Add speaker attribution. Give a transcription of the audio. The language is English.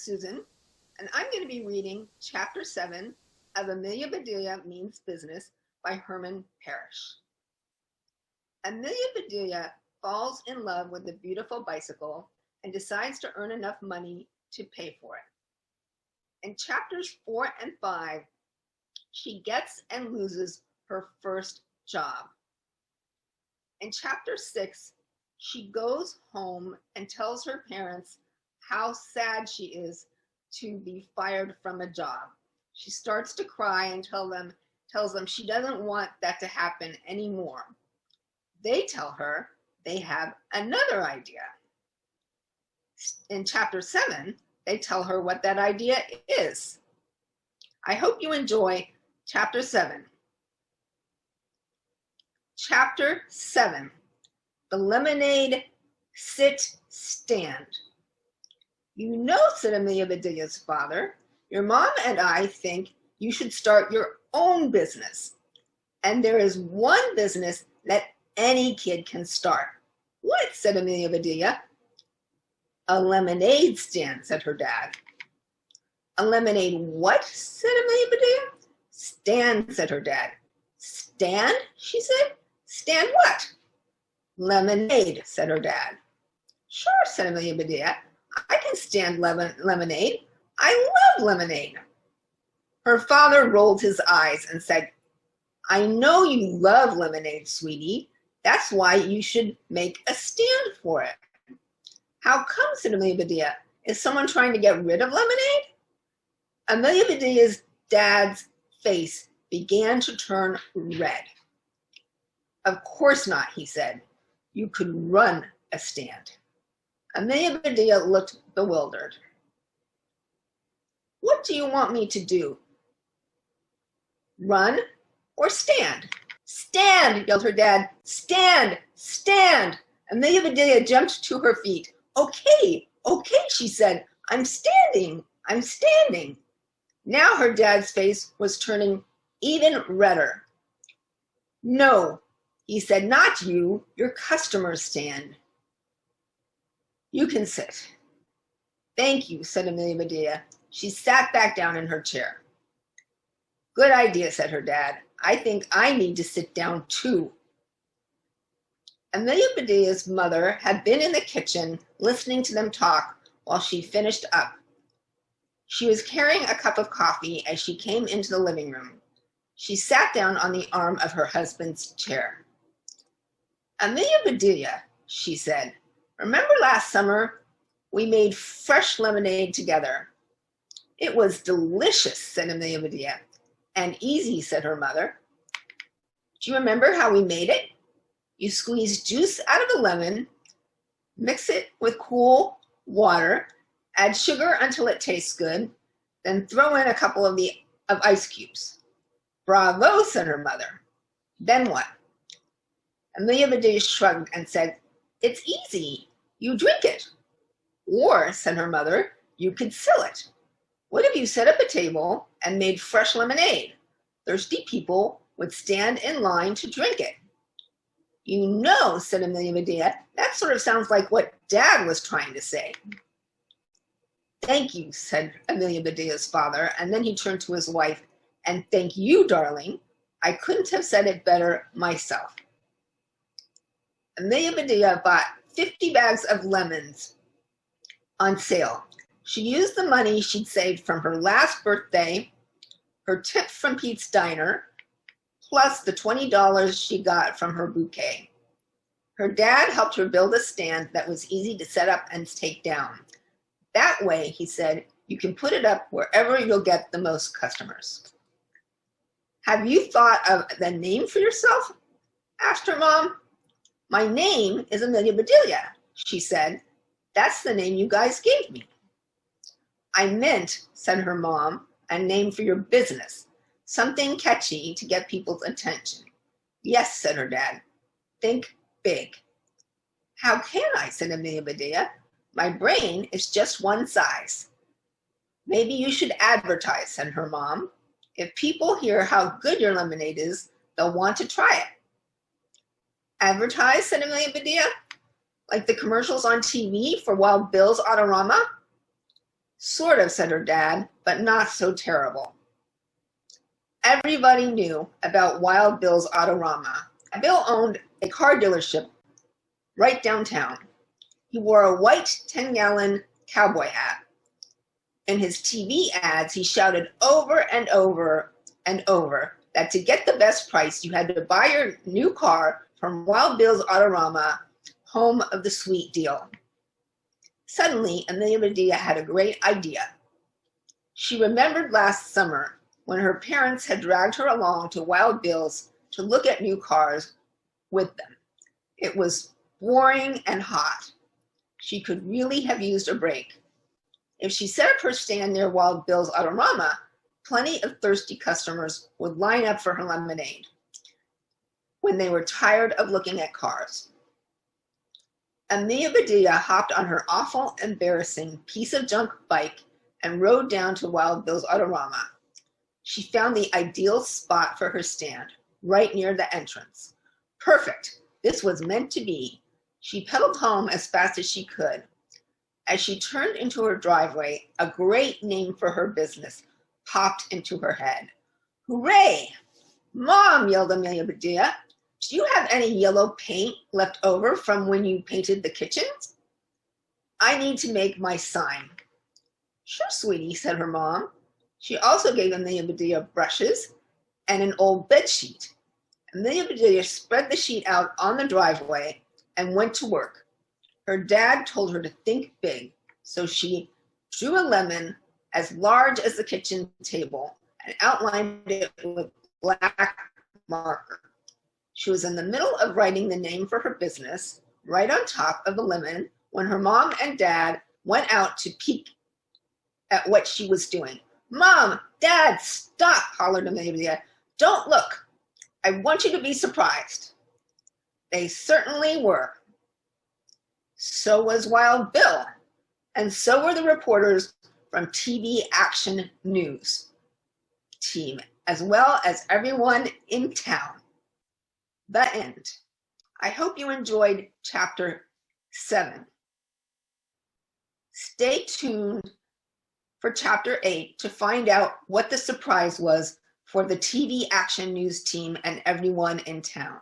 Speaker 1: Susan, and I'm going to be reading Chapter 7 of Amelia Bedelia Means Business by Herman Parish. Amelia Bedelia falls in love with a beautiful bicycle and decides to earn enough money to pay for it. In chapters 4 and 5, she gets and loses her first job. In chapter 6, she goes home and tells her parents how sad she is to be fired from a job. She starts to cry and tells them she doesn't want that to happen anymore. They tell her they have another idea. In chapter 7, they tell her what that idea is. I hope you enjoy chapter 7. Chapter 7, the lemonade sit-stand. You know, said Amelia Bedelia's father, your mom and I think you should start your own business. And there is one business that any kid can start. What? Said Amelia Bedelia. A lemonade stand, said her dad. A lemonade what? Said Amelia Bedelia. Stand, said her dad. Stand? She said. Stand what? Lemonade, said her dad. Sure, said Amelia Bedelia. I can stand lemonade. I love lemonade. Her father rolled his eyes and said, I know you love lemonade, sweetie. That's why you should make a stand for it. How come, said Amelia Bedelia? Is someone trying to get rid of lemonade? Amelia Bedelia's dad's face began to turn red. Of course not, he said. You could run a stand. Amelia Bedelia looked bewildered. What do you want me to do? Run or stand? Stand, yelled her dad. Stand, stand. Amelia Bedelia jumped to her feet. Okay, she said. I'm standing. Now her dad's face was turning even redder. No, he said, not you. Your customers stand. You can sit. Thank you, said Amelia Bedelia. She sat back down in her chair. Good idea, said her dad. I think I need to sit down too. Amelia Bedelia's mother had been in the kitchen listening to them talk while she finished up. She was carrying a cup of coffee as she came into the living room. She sat down on the arm of her husband's chair. Amelia Bedelia, she said, remember last summer we made fresh lemonade together? It was delicious, said Amelia Bedelia. And easy, said her mother. Do you remember how we made it? You squeeze juice out of a lemon, mix it with cool water, add sugar until it tastes good, then throw in a couple of ice cubes. Bravo, said her mother. Then what? Amelia Bedelia shrugged and said, it's easy. You drink it. Or, said her mother, you could sell it. What if you set up a table and made fresh lemonade? Thirsty people would stand in line to drink it. You know, said Amelia Bedelia, that sort of sounds like what Dad was trying to say. Thank you, said Amelia Bedelia's father, and then he turned to his wife, and thank you, darling. I couldn't have said it better myself. Amelia Bedelia bought 50 bags of lemons on sale. She used the money she'd saved from her last birthday, her tip from Pete's Diner, plus the $20 she got from her bouquet. Her dad helped her build a stand that was easy to set up and take down. That way, he said, you can put it up wherever you'll get the most customers. Have you thought of the name for yourself? Asked her mom. My name is Amelia Bedelia, she said. That's the name you guys gave me. I meant, said her mom, a name for your business, something catchy to get people's attention. Yes, said her dad. Think big. How can I, said Amelia Bedelia. My brain is just one size. Maybe you should advertise, said her mom. If people hear how good your lemonade is, they'll want to try it. Advertise, said Amelia Bedelia, like the commercials on TV for Wild Bill's Autorama? Sort of, said her dad, but not so terrible. Everybody knew about Wild Bill's Autorama. Bill owned a car dealership right downtown. He wore a white 10-gallon cowboy hat. In his TV ads, he shouted over and over and over that to get the best price, you had to buy your new car from Wild Bill's Autorama, home of the sweet deal. Suddenly, Amelia Bedelia had a great idea. She remembered last summer when her parents had dragged her along to Wild Bill's to look at new cars with them. It was boring and hot. She could really have used a break. If she set up her stand near Wild Bill's Autorama, plenty of thirsty customers would line up for her lemonade when they were tired of looking at cars. Amelia Bedelia hopped on her awful, embarrassing piece of junk bike and rode down to Wild Bill's Autorama. She found the ideal spot for her stand, right near the entrance. Perfect. This was meant to be. She pedaled home as fast as she could. As she turned into her driveway, a great name for her business popped into her head. Hooray! Mom, yelled Amelia Bedelia, do you have any yellow paint left over from when you painted the kitchen? I need to make my sign. Sure, sweetie, said her mom. She also gave Amelia Bedelia brushes and an old bed sheet. Amelia Bedelia spread the sheet out on the driveway and went to work. Her dad told her to think big, so she drew a lemon as large as the kitchen table and outlined it with black marker. She was in the middle of writing the name for her business, right on top of the lemon, when her mom and dad went out to peek at what she was doing. Mom, Dad, stop, hollered Amelia Bedelia. Don't look. I want you to be surprised. They certainly were. So was Wild Bill, and so were the reporters from TV Action News team, as well as everyone in town. The end. I hope you enjoyed chapter 7. Stay tuned for chapter 8 to find out what the surprise was for the TV Action News team and everyone in town.